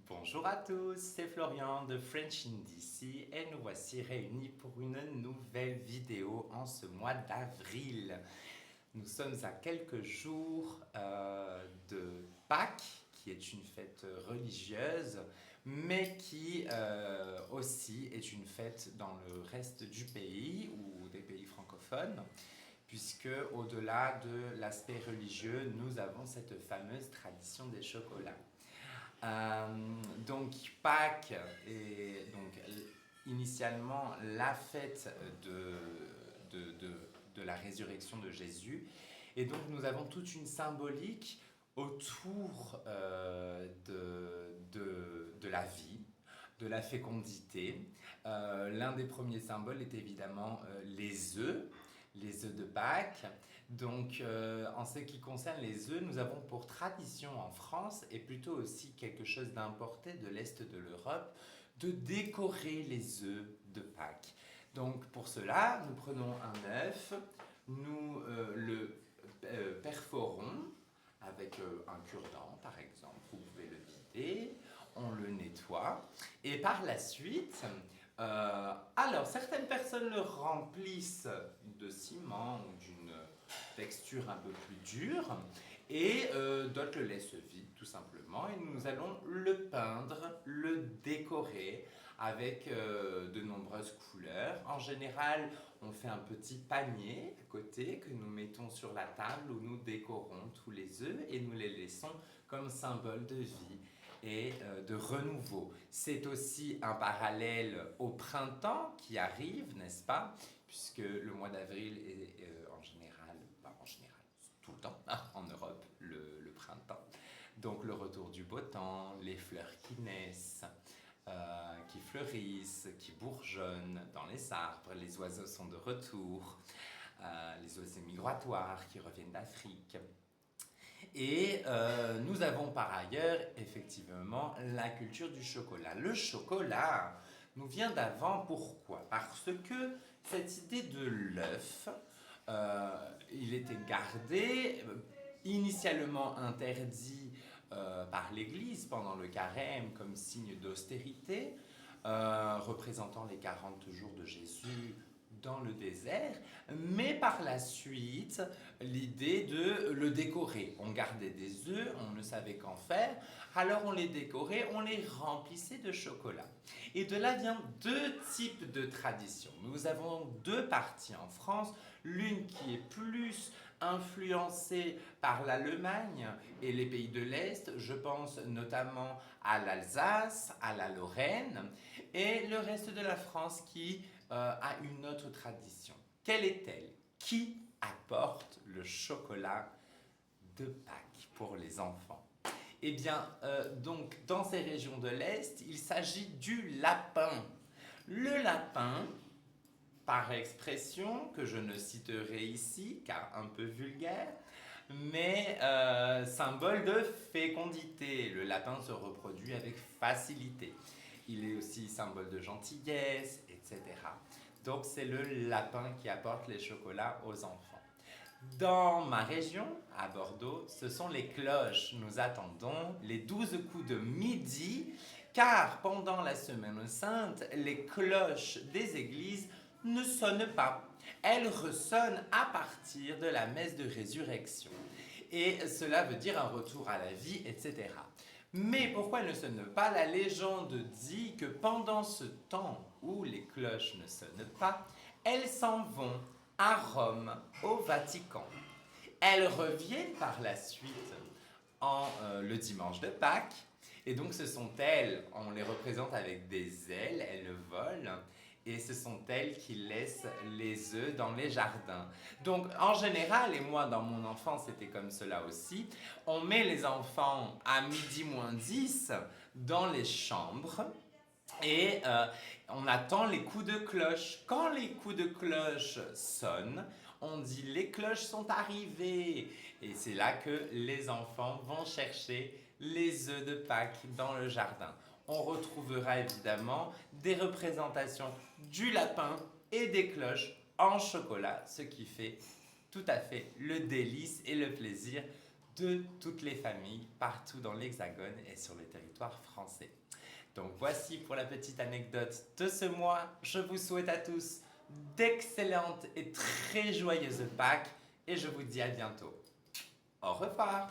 Bonjour à tous, c'est Florian de French in DC et nous voici réunis pour une nouvelle vidéo en ce mois d'avril. Nous sommes à quelques jours de Pâques, qui est une fête religieuse, mais qui aussi est une fête dans le reste du pays ou des pays francophones, puisque au-delà de l'aspect religieux, nous avons cette fameuse tradition des chocolats. Donc Pâques est donc initialement la fête de la résurrection de Jésus. Et donc nous avons toute une symbolique autour de la vie, de la fécondité. L'un des premiers symboles est évidemment les œufs de Pâques. Donc, en ce qui concerne les œufs, nous avons pour tradition en France, et plutôt aussi quelque chose d'importé de l'Est de l'Europe, de décorer les œufs de Pâques. Donc, pour cela, nous prenons un œuf, nous le perforons avec un cure-dent, par exemple, vous pouvez le vider, on le nettoie, et par la suite, alors certaines personnes le remplissent de ciment ou d'une texture un peu plus dure, et d'autres le laissent vide tout simplement, et nous allons le peindre, le décorer avec de nombreuses couleurs. En général, on fait un petit panier à côté que nous mettons sur la table où nous décorons tous les œufs et nous les laissons comme symbole de vie et de renouveau. C'est aussi un parallèle au printemps qui arrive, n'est-ce pas? Puisque le mois d'avril est en général, tout le temps en Europe, le printemps. Donc le retour du beau temps, les fleurs qui naissent, qui fleurissent, qui bourgeonnent dans les arbres, les oiseaux sont de retour, les oiseaux migratoires qui reviennent d'Afrique. Et nous avons par ailleurs effectivement la culture du chocolat. Le chocolat nous vient d'avant, pourquoi? Parce que cette idée de l'œuf, il était gardé, initialement interdit par l'Église pendant le carême comme signe d'austérité, représentant les 40 jours de Jésus dans le désert, mais par la suite, l'idée de le décorer. On gardait des œufs, on ne savait qu'en faire, alors on les décorait, on les remplissait de chocolat. Et de là vient deux types de traditions. Nous avons deux parties en France, l'une qui est plus influencée par l'Allemagne et les pays de l'Est, je pense notamment à l'Alsace, à la Lorraine, et le reste de la France qui a une autre tradition. Quelle est-elle? Qui apporte le chocolat de Pâques pour les enfants? Eh bien, donc, dans ces régions de l'Est, il s'agit du lapin. Le lapin, par expression, que je ne citerai ici, car un peu vulgaire, mais symbole de fécondité. Le lapin se reproduit avec facilité. Il est aussi symbole de gentillesse, etc. Donc c'est le lapin qui apporte les chocolats aux enfants. Dans ma région, à Bordeaux, ce sont les cloches. Nous attendons les 12 coups de midi, car pendant la semaine sainte, les cloches des églises ne sonnent pas. Elles ressonnent à partir de la messe de résurrection. Et cela veut dire un retour à la vie, etc. Mais pourquoi elles ne sonnent pas? La légende dit que pendant ce temps où les cloches ne sonnent pas, elles s'en vont à Rome, au Vatican. Elles reviennent par la suite le dimanche de Pâques, et donc ce sont elles, on les représente avec des ailes, elles volent, et ce sont elles qui laissent les œufs dans les jardins. Donc en général, et moi dans mon enfance c'était comme cela aussi, on met les enfants à midi moins 10 dans les chambres, et on attend les coups de cloche. Quand les coups de cloche sonnent, on dit les cloches sont arrivées. Et c'est là que les enfants vont chercher les œufs de Pâques dans le jardin. On retrouvera évidemment des représentations du lapin et des cloches en chocolat, ce qui fait tout à fait le délice et le plaisir de toutes les familles partout dans l'Hexagone et sur le territoire français. Donc voici pour la petite anecdote de ce mois. Je vous souhaite à tous d'excellentes et très joyeuses Pâques et je vous dis à bientôt. Au revoir.